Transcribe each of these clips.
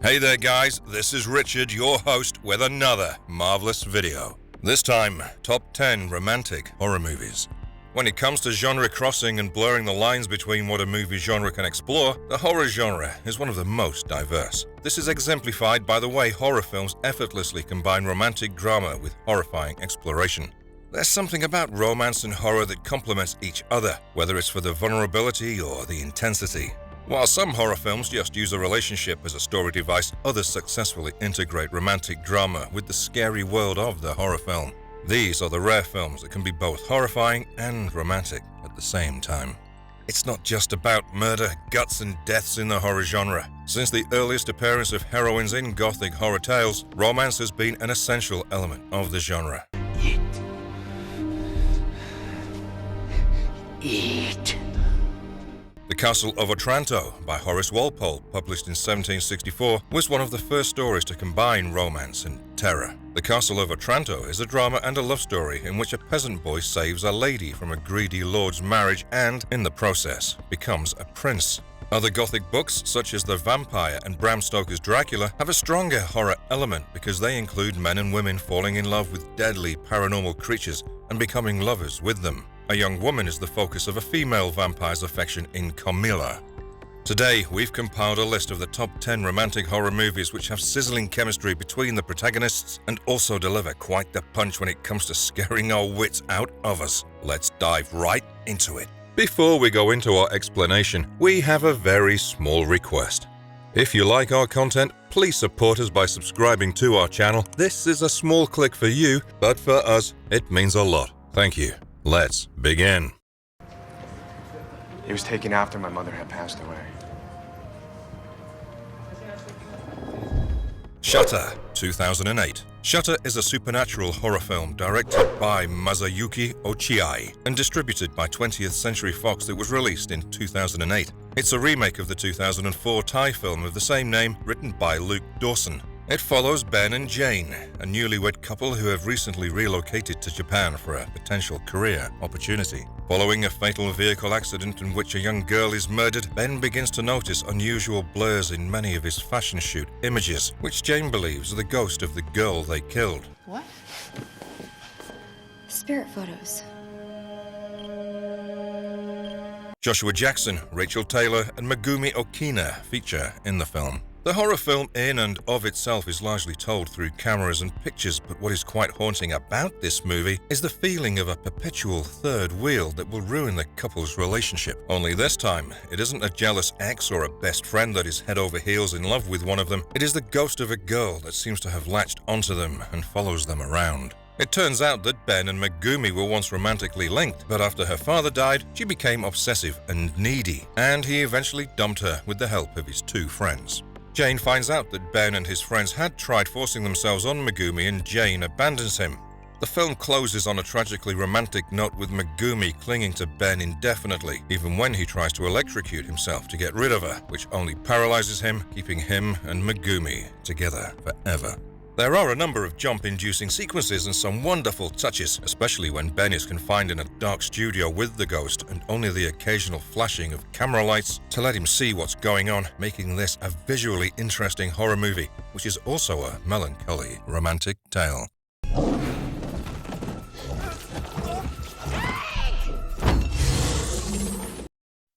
Hey there guys, this is Richard, your host, with another marvelous video. This time, top 10 romantic horror movies. When it comes to genre crossing and blurring the lines between what a movie genre can explore, the horror genre is one of the most diverse. This is exemplified by the way horror films effortlessly combine romantic drama with horrifying exploration. There's something about romance and horror that complements each other, whether it's for the vulnerability or the intensity. While some horror films just use a relationship as a story device, others successfully integrate romantic drama with the scary world of the horror film. These are the rare films that can be both horrifying and romantic at the same time. It's not just about murder, guts, and deaths in the horror genre. Since the earliest appearance of heroines in gothic horror tales, romance has been an essential element of the genre. Eat. The Castle of Otranto by Horace Walpole, published in 1764, was one of the first stories to combine romance and terror. The Castle of Otranto is a drama and a love story in which a peasant boy saves a lady from a greedy lord's marriage and, in the process, becomes a prince. Other Gothic books, such as the Vampyre and Bram Stoker's Dracula, have a stronger horror element because they include men and women falling in love with deadly paranormal creatures and becoming lovers with them. A young woman is the focus of a female vampire's affection in Carmilla. Today, we've compiled a list of the top 10 romantic horror movies which have sizzling chemistry between the protagonists and also deliver quite the punch when it comes to scaring our wits out of us. Let's dive right into it. Before we go into our explanation, we have a very small request. If you like our content, please support us by subscribing to our channel. This is a small click for you, but for us, it means a lot. Thank you. Let's begin. He was taken after my mother had passed away. Shutter, 2008. Shutter is a supernatural horror film directed by Masayuki Ochiai and distributed by 20th Century Fox that was released in 2008. It's a remake of the 2004 Thai film of the same name, written by Luke Dawson. It follows Ben and Jane, a newlywed couple who have recently relocated to Japan for a potential career opportunity. Following a fatal vehicle accident in which a young girl is murdered, Ben begins to notice unusual blurs in many of his fashion shoot images, which Jane believes are the ghost of the girl they killed. What? Spirit photos. Joshua Jackson, Rachel Taylor, and Megumi Okina feature in the film. The horror film in and of itself is largely told through cameras and pictures, but what is quite haunting about this movie is the feeling of a perpetual third wheel that will ruin the couple's relationship. Only this time, it isn't a jealous ex or a best friend that is head over heels in love with one of them. It is the ghost of a girl that seems to have latched onto them and follows them around. It turns out that Ben and Megumi were once romantically linked, but after her father died, she became obsessive and needy, and he eventually dumped her with the help of his two friends. Jane finds out that Ben and his friends had tried forcing themselves on Megumi and Jane abandons him. The film closes on a tragically romantic note with Megumi clinging to Ben indefinitely, even when he tries to electrocute himself to get rid of her, which only paralyzes him, keeping him and Megumi together forever. There are a number of jump-inducing sequences and some wonderful touches, especially when Ben is confined in a dark studio with the ghost and only the occasional flashing of camera lights to let him see what's going on, making this a visually interesting horror movie, which is also a melancholy romantic tale.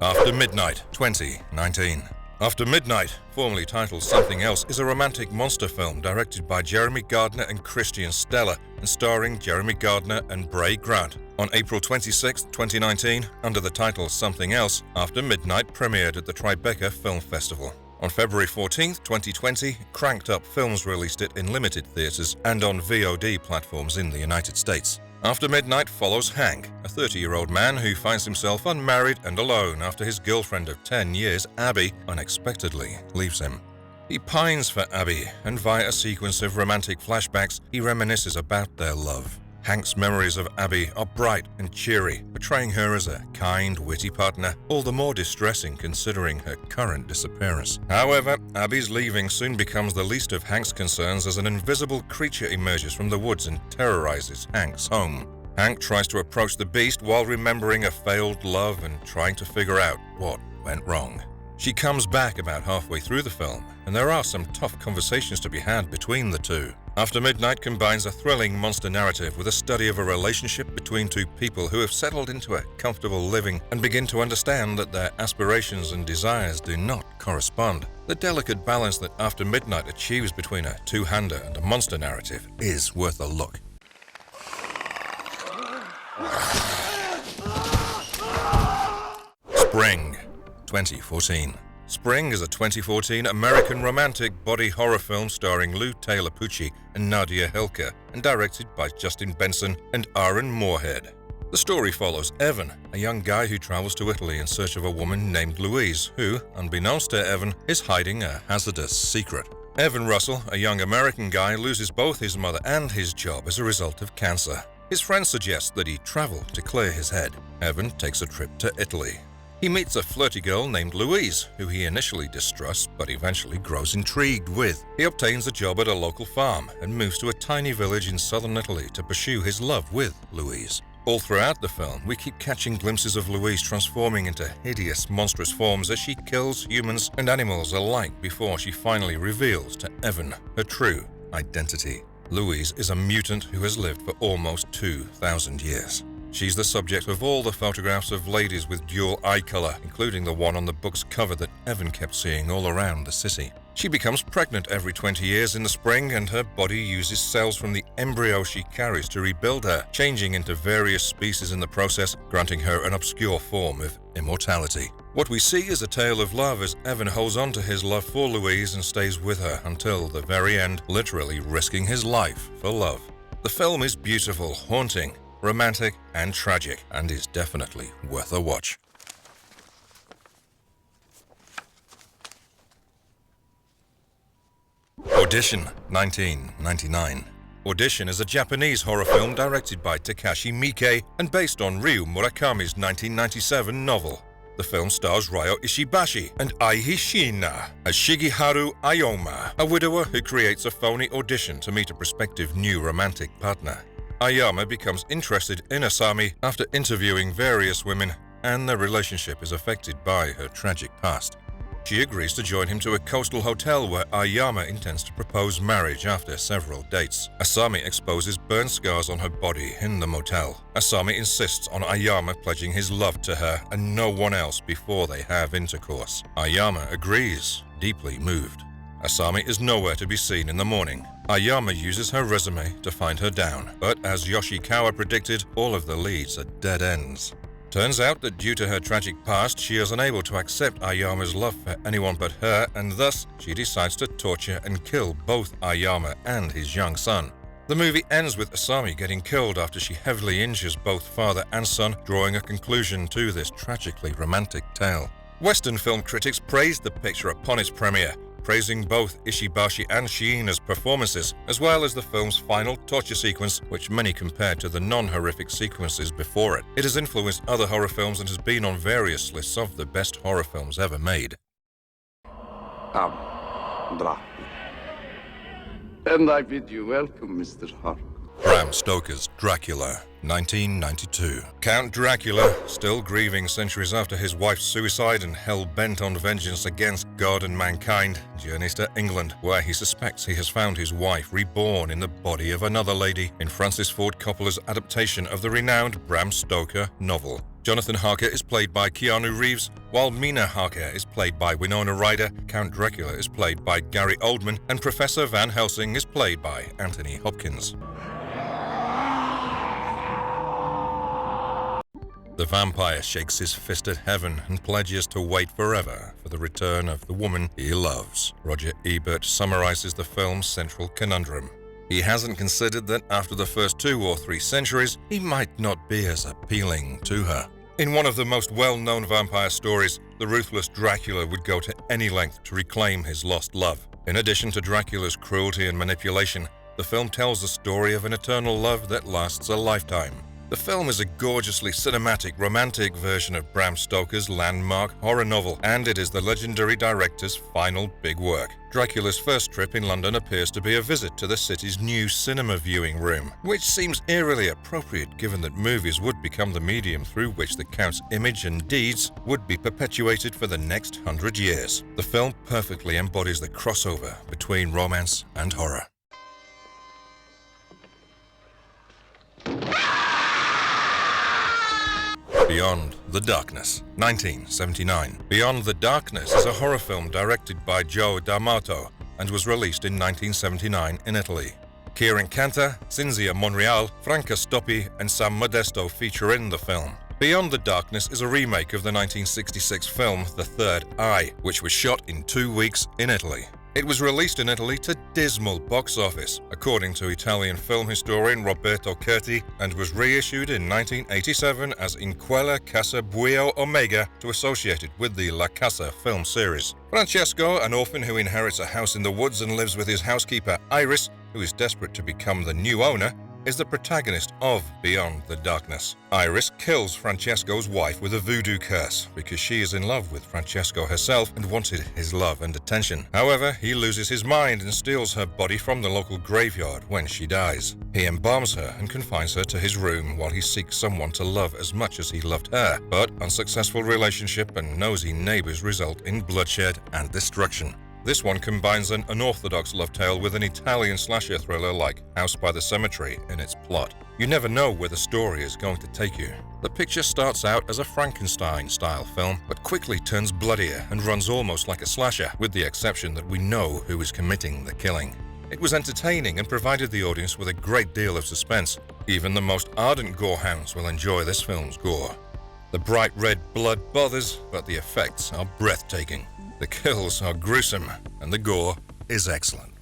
After Midnight, 2019. After Midnight, formerly titled Something Else, is a romantic monster film directed by Jeremy Gardner and Christian Stella and starring Jeremy Gardner and Bray Grant. On April 26, 2019, under the title Something Else, After Midnight premiered at the Tribeca Film Festival. On February 14, 2020, Cranked Up Films released it in limited theaters and on VOD platforms in the United States. After Midnight follows Hank, a 30-year-old man who finds himself unmarried and alone after his girlfriend of 10 years, Abby, unexpectedly leaves him. He pines for Abby, and via a sequence of romantic flashbacks, he reminisces about their love. Hank's memories of Abby are bright and cheery, portraying her as a kind, witty partner, all the more distressing considering her current disappearance. However, Abby's leaving soon becomes the least of Hank's concerns as an invisible creature emerges from the woods and terrorizes Hank's home. Hank tries to approach the beast while remembering a failed love and trying to figure out what went wrong. She comes back about halfway through the film, and there are some tough conversations to be had between the two. After Midnight combines a thrilling monster narrative with a study of a relationship between two people who have settled into a comfortable living and begin to understand that their aspirations and desires do not correspond. The delicate balance that After Midnight achieves between a two-hander and a monster narrative is worth a look. Spring, 2014. Spring is a 2014 American romantic body horror film starring Lou Taylor Pucci and Nadia Hilke and directed by Justin Benson and Aaron Moorhead. The story follows Evan, a young guy who travels to Italy in search of a woman named Louise who, unbeknownst to Evan, is hiding a hazardous secret. Evan Russell, a young American guy, loses both his mother and his job as a result of cancer. His friend suggests that he travel to clear his head. Evan takes a trip to Italy. He meets a flirty girl named Louise, who he initially distrusts but eventually grows intrigued with. He obtains a job at a local farm and moves to a tiny village in southern Italy to pursue his love with Louise. All throughout the film, we keep catching glimpses of Louise transforming into hideous, monstrous forms as she kills humans and animals alike before she finally reveals to Evan her true identity. Louise is a mutant who has lived for almost 2,000 years. She's the subject of all the photographs of ladies with dual eye color, including the one on the book's cover that Evan kept seeing all around the city. She becomes pregnant every 20 years in the spring, and her body uses cells from the embryo she carries to rebuild her, changing into various species in the process, granting her an obscure form of immortality. What we see is a tale of love as Evan holds on to his love for Louise and stays with her until the very end, literally risking his life for love. The film is beautiful, haunting, romantic, and tragic, and is definitely worth a watch. Audition, 1999. Audition is a Japanese horror film directed by Takashi Miike and based on Ryu Murakami's 1997 novel. The film stars Ryo Ishibashi and Ai Hishina as Shigeharu Ayoma, a widower who creates a phony audition to meet a prospective new romantic partner. Ayama becomes interested in Asami after interviewing various women, and their relationship is affected by her tragic past. She agrees to join him to a coastal hotel where Ayama intends to propose marriage after several dates. Asami exposes burn scars on her body in the motel. Asami insists on Ayama pledging his love to her and no one else before they have intercourse. Ayama agrees, deeply moved. Asami is nowhere to be seen in the morning. Ayama uses her resume to find her down, but as Yoshikawa predicted, all of the leads are dead ends. Turns out that due to her tragic past, she is unable to accept Ayama's love for anyone but her, and thus she decides to torture and kill both Ayama and his young son. The movie ends with Asami getting killed after she heavily injures both father and son, drawing a conclusion to this tragically romantic tale. Western film critics praised the picture upon its premiere, praising both Ishibashi and Shiina's performances, as well as the film's final torture sequence, which many compared to the non-horrific sequences before it. It has influenced other horror films and has been on various lists of the best horror films ever made. Bram. And I bid you welcome, Mr. Hart. Bram Stoker's Dracula, 1992. Count Dracula, still grieving centuries after his wife's suicide and hell-bent on vengeance against God and mankind, journeys to England, where he suspects he has found his wife reborn in the body of another lady in Francis Ford Coppola's adaptation of the renowned Bram Stoker novel. Jonathan Harker is played by Keanu Reeves, while Mina Harker is played by Winona Ryder, Count Dracula is played by Gary Oldman, and Professor Van Helsing is played by Anthony Hopkins. The vampire shakes his fist at heaven and pledges to wait forever for the return of the woman he loves. Roger Ebert summarizes the film's central conundrum. He hasn't considered that after the first 2 or 3 centuries, he might not be as appealing to her. In one of the most well-known vampire stories, the ruthless Dracula would go to any length to reclaim his lost love. In addition to Dracula's cruelty and manipulation, the film tells the story of an eternal love that lasts a lifetime. The film is a gorgeously cinematic, romantic version of Bram Stoker's landmark horror novel, and it is the legendary director's final big work. Dracula's first trip in London appears to be a visit to the city's new cinema viewing room, which seems eerily appropriate given that movies would become the medium through which the Count's image and deeds would be perpetuated for the next 100 years. The film perfectly embodies the crossover between romance and horror. Beyond the Darkness, 1979. Beyond the Darkness is a horror film directed by Joe D'Amato and was released in 1979 in Italy. Kieran Cantor, Cinzia Monreal, Franca Stoppi, and Sam Modesto feature in the film. Beyond the Darkness is a remake of the 1966 film The Third Eye, which was shot in 2 weeks in Italy. It was released in Italy to dismal box office, according to Italian film historian Roberto Curti, and was reissued in 1987 as In Quella Casa Buio Omega to associate it with the La Casa film series. Francesco, an orphan who inherits a house in the woods and lives with his housekeeper Iris, who is desperate to become the new owner, is the protagonist of Beyond the Darkness. Iris kills Francesco's wife with a voodoo curse because she is in love with Francesco herself and wanted his love and attention. However, he loses his mind and steals her body from the local graveyard when she dies. He embalms her and confines her to his room while he seeks someone to love as much as he loved her, but unsuccessful relationship and nosy neighbors result in bloodshed and destruction. This one combines an unorthodox love tale with an Italian slasher thriller like House by the Cemetery in its plot. You never know where the story is going to take you. The picture starts out as a Frankenstein-style film, but quickly turns bloodier and runs almost like a slasher, with the exception that we know who is committing the killing. It was entertaining and provided the audience with a great deal of suspense. Even the most ardent gorehounds will enjoy this film's gore. The bright red blood bothers, but the effects are breathtaking. The kills are gruesome, and the gore is excellent.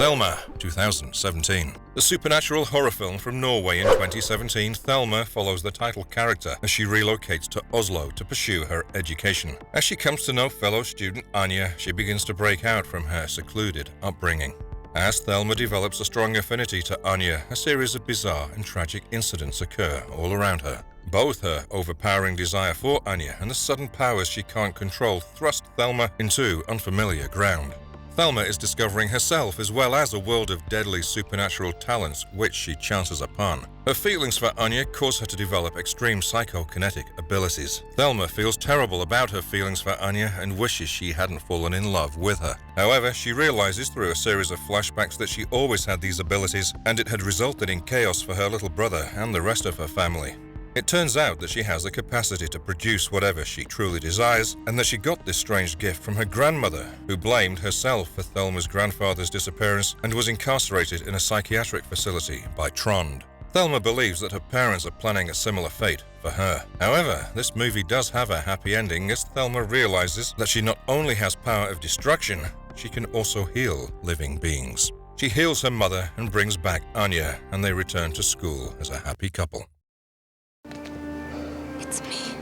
THELMA, 2017. The supernatural horror film from Norway in 2017, THELMA follows the title character as she relocates to Oslo to pursue her education. As she comes to know fellow student Anya, she begins to break out from her secluded upbringing. As Thelma develops a strong affinity to Anya, a series of bizarre and tragic incidents occur all around her. Both her overpowering desire for Anya and the sudden powers she can't control thrust Thelma into unfamiliar ground. Thelma is discovering herself as well as a world of deadly supernatural talents which she chances upon. Her feelings for Anya cause her to develop extreme psychokinetic abilities. Thelma feels terrible about her feelings for Anya and wishes she hadn't fallen in love with her. However, she realizes through a series of flashbacks that she always had these abilities and it had resulted in chaos for her little brother and the rest of her family. It turns out that she has the capacity to produce whatever she truly desires, and that she got this strange gift from her grandmother, who blamed herself for Thelma's grandfather's disappearance and was incarcerated in a psychiatric facility by Trond. Thelma believes that her parents are planning a similar fate for her. However, this movie does have a happy ending as Thelma realizes that she not only has power of destruction, she can also heal living beings. She heals her mother and brings back Anya, and they return to school as a happy couple. It's me.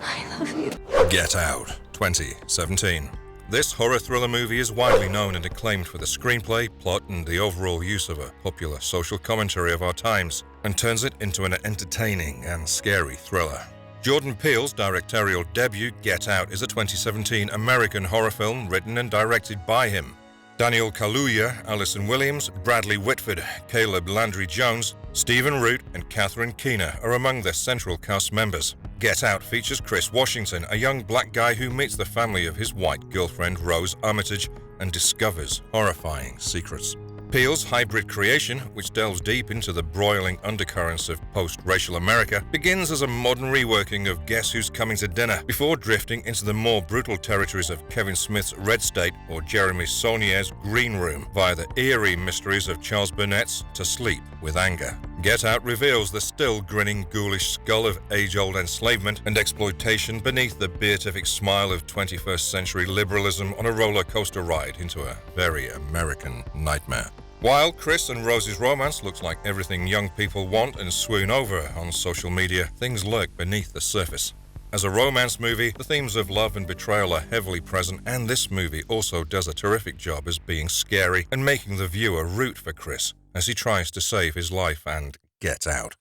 I love you. Get Out, 2017. This horror thriller movie is widely known and acclaimed for the screenplay, plot, and the overall use of a popular social commentary of our times, and turns it into an entertaining and scary thriller. Jordan Peele's directorial debut, Get Out, is a 2017 American horror film written and directed by him. Daniel Kaluuya, Alison Williams, Bradley Whitford, Caleb Landry Jones, Stephen Root, and Catherine Keener are among the central cast members. Get Out features Chris Washington, a young black guy who meets the family of his white girlfriend Rose Armitage and discovers horrifying secrets. Peele's hybrid creation, which delves deep into the broiling undercurrents of post-racial America, begins as a modern reworking of Guess Who's Coming to Dinner before drifting into the more brutal territories of Kevin Smith's Red State or Jeremy Saulnier's Green Room via the eerie mysteries of Charles Burnett's To Sleep with Anger. Get Out reveals the still grinning ghoulish skull of age-old enslavement and exploitation beneath the beatific smile of 21st century liberalism on a roller coaster ride into a very American nightmare. While Chris and Rose's romance looks like everything young people want and swoon over on social media, things lurk beneath the surface. As a romance movie, the themes of love and betrayal are heavily present, and this movie also does a terrific job as being scary and making the viewer root for Chris as he tries to save his life and get out.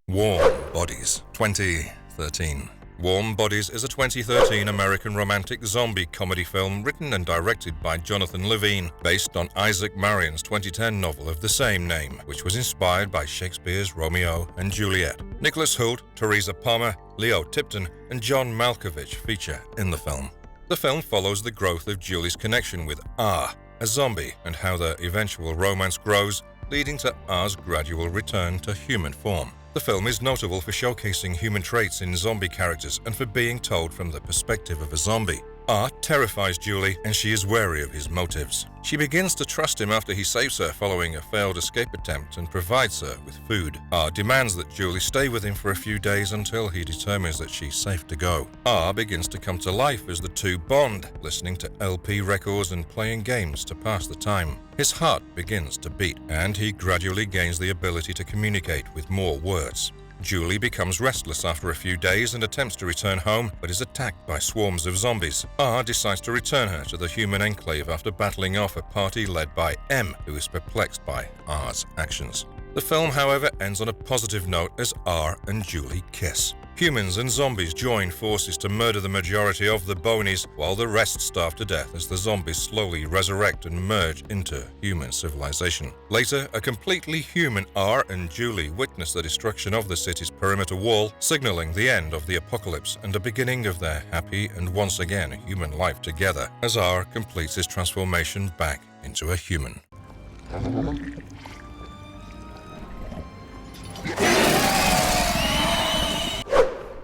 Warm Bodies, 2013. Warm Bodies is a 2013 American romantic zombie comedy film written and directed by Jonathan Levine, based on Isaac Marion's 2010 novel of the same name, which was inspired by Shakespeare's Romeo and Juliet. Nicholas Hoult, Teresa Palmer, Leo Tipton, and John Malkovich feature in the film. The film follows the growth of Julie's connection with R, a zombie, and how their eventual romance grows, leading to R's gradual return to human form. The film is notable for showcasing human traits in zombie characters and for being told from the perspective of a zombie. R terrifies Julie, and she is wary of his motives. She begins to trust him after he saves her following a failed escape attempt and provides her with food. R demands that Julie stay with him for a few days until he determines that she's safe to go. R begins to come to life as the two bond, listening to LP records and playing games to pass the time. His heart begins to beat, and he gradually gains the ability to communicate with more words. Julie becomes restless after a few days and attempts to return home, but is attacked by swarms of zombies. R decides to return her to the human enclave after battling off a party led by M, who is perplexed by R's actions. The film, however, ends on a positive note as R and Julie kiss. Humans and zombies join forces to murder the majority of the bonies, while the rest starve to death as the zombies slowly resurrect and merge into human civilization. Later, a completely human R and Julie witness the destruction of the city's perimeter wall, signaling the end of the apocalypse and the beginning of their happy and once again human life together, as R completes his transformation back into a human.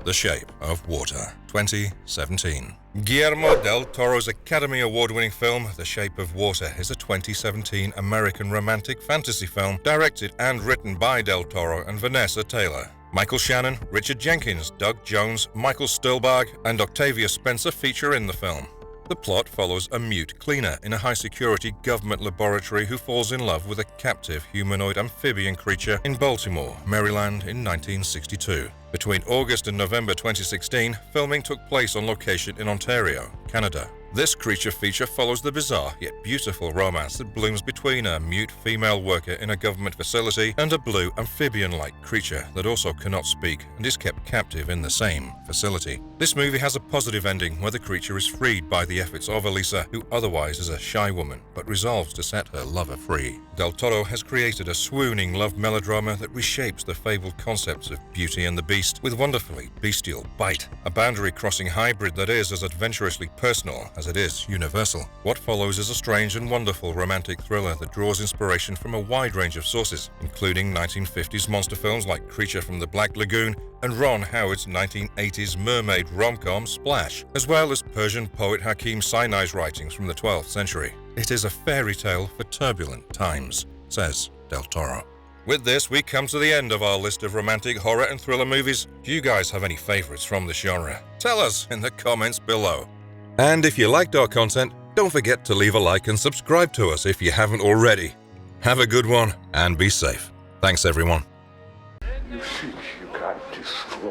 The Shape of Water, 2017. Guillermo del Toro's Academy Award-winning film, The Shape of Water, is a 2017 American romantic fantasy film directed and written by del Toro and Vanessa Taylor. Michael Shannon, Richard Jenkins, Doug Jones, Michael Stuhlbarg, and Octavia Spencer feature in the film. The plot follows a mute cleaner in a high-security government laboratory who falls in love with a captive humanoid amphibian creature in Baltimore, Maryland in 1962. Between August and November 2016, filming took place on location in Ontario, Canada. This creature feature follows the bizarre yet beautiful romance that blooms between a mute female worker in a government facility and a blue amphibian-like creature that also cannot speak and is kept captive in the same facility. This movie has a positive ending where the creature is freed by the efforts of Elisa, who otherwise is a shy woman but resolves to set her lover free. Del Toro has created a swooning love melodrama that reshapes the fabled concepts of Beauty and the Beast with wonderfully bestial bite, a boundary-crossing hybrid that is as adventurously personal as it is universal. What follows is a strange and wonderful romantic thriller that draws inspiration from a wide range of sources, including 1950s monster films like Creature from the Black Lagoon and Ron Howard's 1980s mermaid rom-com Splash, as well as Persian poet Hakim Sinai's writings from the 12th century. It is a fairy tale for turbulent times, says Del Toro. With this, we come to the end of our list of romantic horror and thriller movies. Do you guys have any favorites from this genre? Tell us in the comments below. And if you liked our content, don't forget to leave a like and subscribe to us if you haven't already. Have a good one and be safe. Thanks, everyone. You think you can destroy